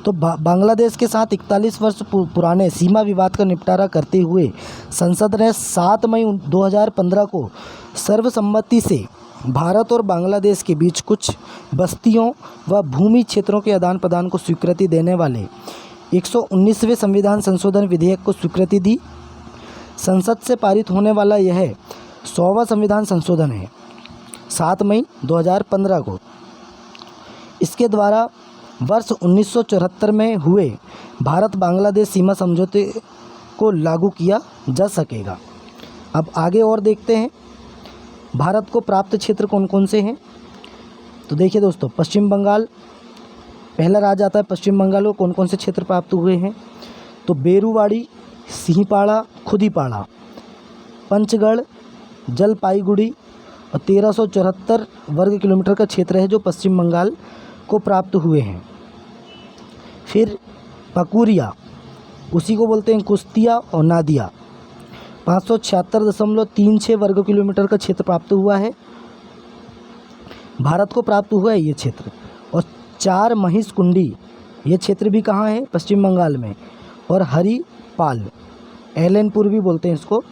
तो बांग्लादेश के साथ 41 वर्ष पुराने सीमा विवाद का निपटारा करते हुए संसद ने 7 मई 2015 को सर्वसम्मति से भारत और बांग्लादेश के बीच कुछ बस्तियों व भूमि क्षेत्रों के आदान प्रदान को स्वीकृति देने वाले 119वें संविधान संशोधन विधेयक को स्वीकृति दी। संसद से पारित होने वाला यह 100वां संविधान संशोधन है 7 मई 2015 को। इसके द्वारा वर्ष 1974 में हुए भारत बांग्लादेश सीमा समझौते को लागू किया जा सकेगा। अब आगे और देखते हैं भारत को प्राप्त क्षेत्र कौन कौन से हैं। तो देखिए दोस्तों, पश्चिम बंगाल पहला राज्य आता है। पश्चिम बंगाल को कौन कौन से क्षेत्र प्राप्त हुए हैं, तो बेरुवाड़ी, सिंहपाड़ा, खुदीपाड़ा, पंचगढ़, जलपाईगुड़ी और 1374 वर्ग किलोमीटर का क्षेत्र है जो पश्चिम बंगाल को प्राप्त हुए हैं। फिर पकुरिया, उसी को बोलते हैं कुश्तिया और नादिया, 576.36 वर्ग किलोमीटर का क्षेत्र प्राप्त हुआ है, भारत को प्राप्त हुआ है ये क्षेत्र। और 4 महिषकुंडी, ये क्षेत्र भी कहाँ है, पश्चिम बंगाल में। और हरिपाल, एलनपुर भी बोलते हैं इसको,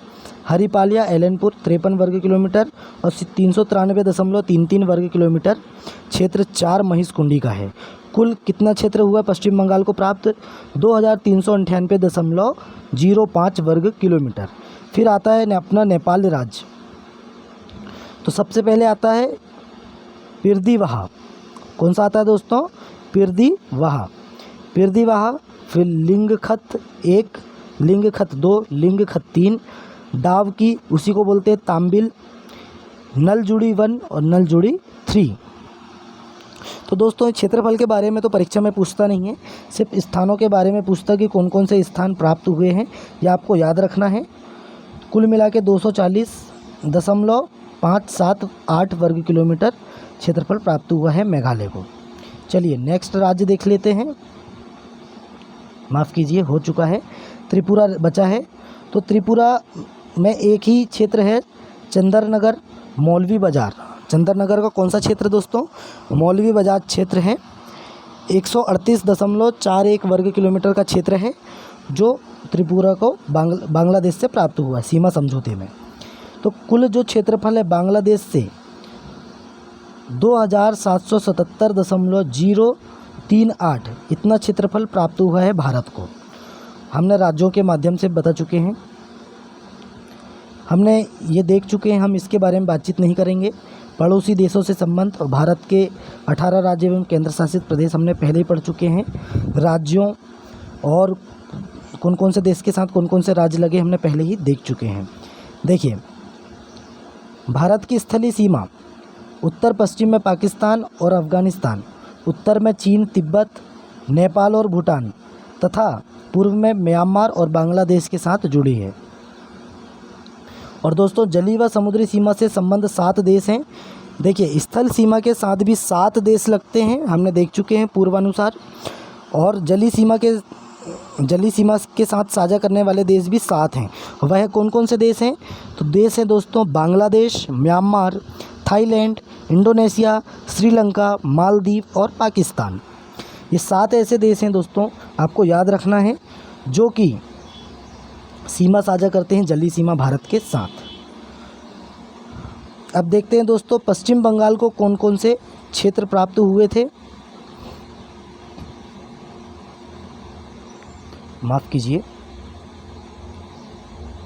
हरिपाल या एलनपुर 53 वर्ग किलोमीटर और 393.33 वर्ग किलोमीटर क्षेत्र 4 महिषकुंडी का है। कुल कितना क्षेत्र हुआ पश्चिम बंगाल को प्राप्त, 2398.05 वर्ग किलोमीटर। फिर आता है अपना नेपाल राज्य। तो सबसे पहले आता है पिरदीवाहा। कौन सा आता है दोस्तों, पिरदीवाहा। पिरदीवाहा, फिर लिंगखत 1, लिंगखत 2, लिंगखत 3, डावकी, उसी को बोलते हैं तांबिल, नलजुड़ी 1 और नलजुड़ी 3। तो दोस्तों क्षेत्रफल के बारे में तो परीक्षा में पूछता नहीं है, सिर्फ स्थानों के बारे में पूछता कि कौन कौन से स्थान प्राप्त हुए हैं, ये आपको याद रखना है। कुल मिला के 240.578 वर्ग किलोमीटर क्षेत्रफल प्राप्त हुआ है मेघालय को। चलिए नेक्स्ट राज्य देख लेते हैं। माफ़ कीजिए, हो चुका है, त्रिपुरा बचा है। तो त्रिपुरा में एक ही क्षेत्र है, चंदरनगर, मौलवी बाज़ार। चंदरनगर का कौन सा क्षेत्र दोस्तों, मौलवी बाज़ार क्षेत्र है। 138.41 वर्ग किलोमीटर का क्षेत्र है जो त्रिपुरा को बांग्लादेश से प्राप्त हुआ है सीमा समझौते में। तो कुल जो क्षेत्रफल है बांग्लादेश से 2777.038 इतना क्षेत्रफल प्राप्त हुआ है भारत को। हमने राज्यों के माध्यम से बता चुके हैं, हमने ये देख चुके हैं, हम इसके बारे में बातचीत नहीं करेंगे। पड़ोसी देशों से संबंध और भारत के 18 राज्य एवं केंद्र शासित प्रदेश हमने पहले ही पढ़ चुके हैं। राज्यों और कौन कौन से देश के साथ कौन कौन से राज्य लगे हमने पहले ही देख चुके हैं। देखिए, भारत की स्थलीय सीमा उत्तर पश्चिम में पाकिस्तान और अफ़गानिस्तान, उत्तर में चीन, तिब्बत, नेपाल और भूटान तथा पूर्व में म्यांमार और बांग्लादेश के साथ जुड़ी है। और दोस्तों जलीय व समुद्री सीमा से संबंध 7 देश हैं। देखिए, स्थल सीमा के साथ भी 7 देश लगते हैं, हमने देख चुके हैं पूर्वानुसार। और जलीय सीमा के साथ साझा करने वाले देश भी 7 हैं। वह कौन कौन से देश हैं, तो देश हैं दोस्तों Bangladesh, Myanmar, Thailand, Indonesia, Sri Lanka, Maldives और पाकिस्तान। ये 7 ऐसे देश हैं दोस्तों, आपको याद रखना है, जो कि सीमा साझा करते हैं जलीय सीमा भारत के साथ। अब देखते हैं दोस्तों पश्चिम बंगाल को कौन कौन से क्षेत्र प्राप्त हुए थे। माफ़ कीजिए,